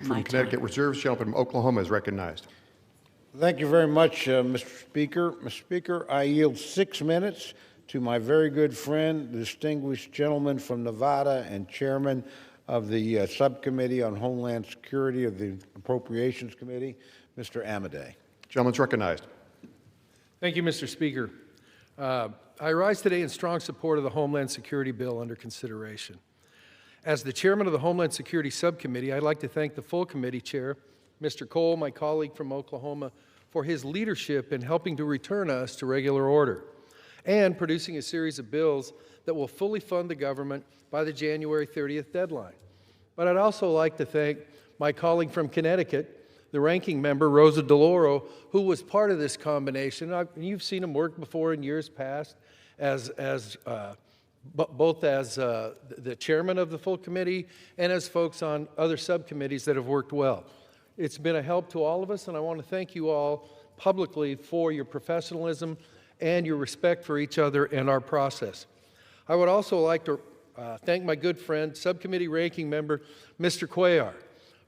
From Connecticut Reserves, gentleman from Oklahoma is recognized. Thank you very much, Mr. Speaker. Mr. Speaker, I yield 6 minutes to my very good friend, the distinguished gentleman from Nevada and chairman of the Subcommittee on Homeland Security of the Appropriations Committee, Mr. Amodei. Gentleman's recognized. Thank you, Mr. Speaker. I rise today in strong support of the Homeland Security bill under consideration. As the chairman of the Homeland Security Subcommittee, I'd like to thank the full committee chair, Mr. Cole, my colleague from Oklahoma, for his leadership in helping to return us to regular order and producing a series of bills that will fully fund the government by the January 30th deadline. But I'd also like to thank my colleague from Connecticut, the ranking member, Rosa DeLauro, who was part of this combination. You've seen him work before in years past both as the chairman of the full committee and as folks on other subcommittees that have worked well. It's been a help to all of us, and I want to thank you all publicly for your professionalism and your respect for each other and our process. I would also like to thank my good friend, subcommittee ranking member, Mr. Cuellar,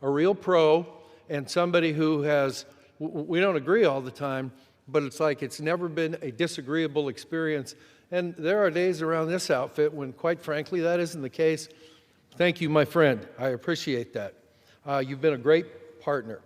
a real pro and somebody who has, we don't agree all the time, but it's like it's never been a disagreeable experience. And there are days around this outfit when, quite frankly, that isn't the case. Thank you, my friend. I appreciate that. You've been a great partner.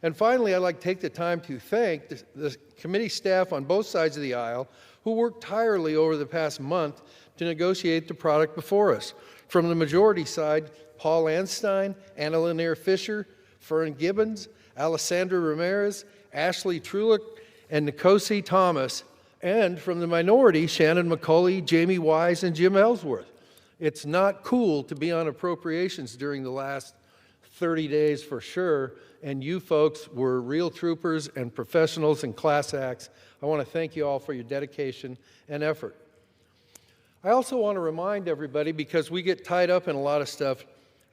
And finally, I'd like to take the time to thank the committee staff on both sides of the aisle who worked tirelessly over the past month to negotiate the product before us. From the majority side, Paul Anstein, Anna Lanier Fisher, Fern Gibbons, Alessandra Ramirez, Ashley Trulick, and Nkosi Thomas. And from the minority, Shannon McCulley, Jamie Wise, and Jim Ellsworth. It's not cool to be on appropriations during the last 30 days for sure, and you folks were real troopers and professionals and class acts. I want to thank you all for your dedication and effort. I also want to remind everybody, because we get tied up in a lot of stuff,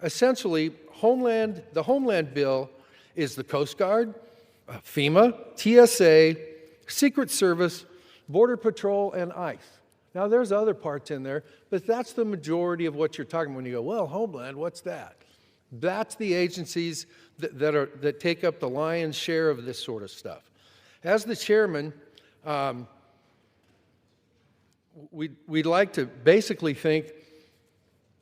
essentially, the Homeland bill is the Coast Guard, FEMA, TSA, Secret Service, Border Patrol, and ICE. Now, there's other parts in there, but that's the majority of what you're talking about when you go, well, Homeland, what's that? That's the agencies that take up the lion's share of this sort of stuff. As the chairman, we'd like to basically think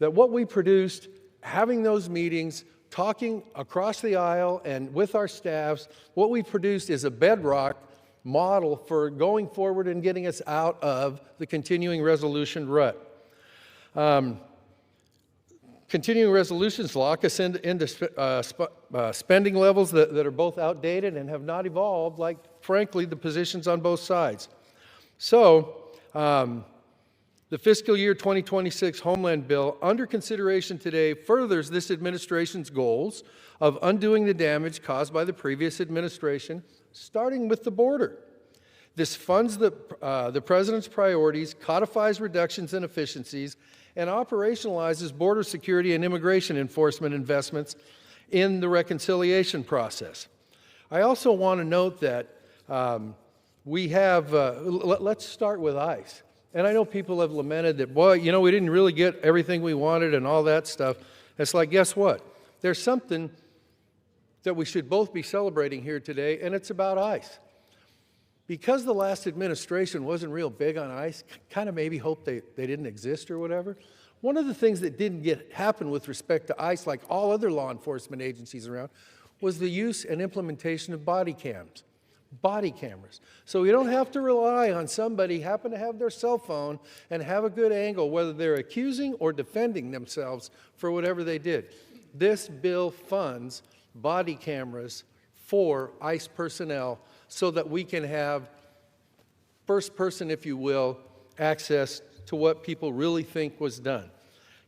that what we produced, having those meetings, talking across the aisle and with our staffs, what we produced is a bedrock model for going forward and getting us out of the continuing resolution rut. Continuing resolutions lock us into spending levels that are both outdated and have not evolved, like, frankly, the positions on both sides. So, the fiscal year 2026 Homeland bill under consideration today furthers this administration's goals of undoing the damage caused by the previous administration, starting with the border. This funds the president's priorities, codifies reductions in efficiencies, and operationalizes border security and immigration enforcement investments in the reconciliation process. I also want to note that we have, let's start with ICE. And I know people have lamented that, boy, you know, we didn't really get everything we wanted and all that stuff. It's like, guess what? There's something that we should both be celebrating here today, and it's about ICE. Because the last administration wasn't real big on ICE, kind of maybe hoped they didn't exist or whatever, one of the things that didn't happen with respect to ICE, like all other law enforcement agencies around, was the use and implementation of body cameras. So you don't have to rely on somebody happen to have their cell phone and have a good angle, whether they're accusing or defending themselves for whatever they did. This bill funds body cameras for ICE personnel so that we can have first person, if you will, access to what people really think was done.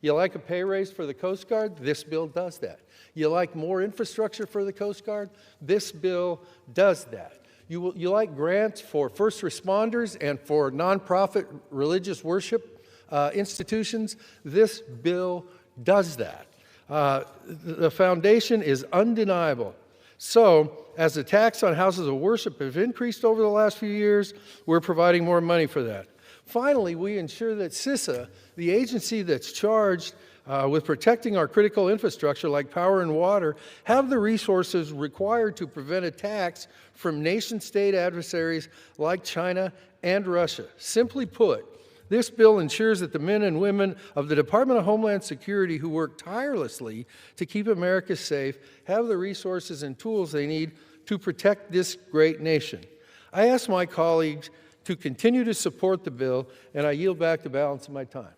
You like a pay raise for the Coast Guard? This bill does that. You like more infrastructure for the Coast Guard? This bill does that. You like grants for first responders and for nonprofit religious worship institutions? This bill does that. The foundation is undeniable. So, as the tax on houses of worship has increased over the last few years, we're providing more money for that. Finally, we ensure that CISA, the agency that's charged with protecting our critical infrastructure like power and water, have the resources required to prevent attacks from nation-state adversaries like China and Russia. Simply put, this bill ensures that the men and women of the Department of Homeland Security who work tirelessly to keep America safe have the resources and tools they need to protect this great nation. I ask my colleagues to continue to support the bill, and I yield back the balance of my time.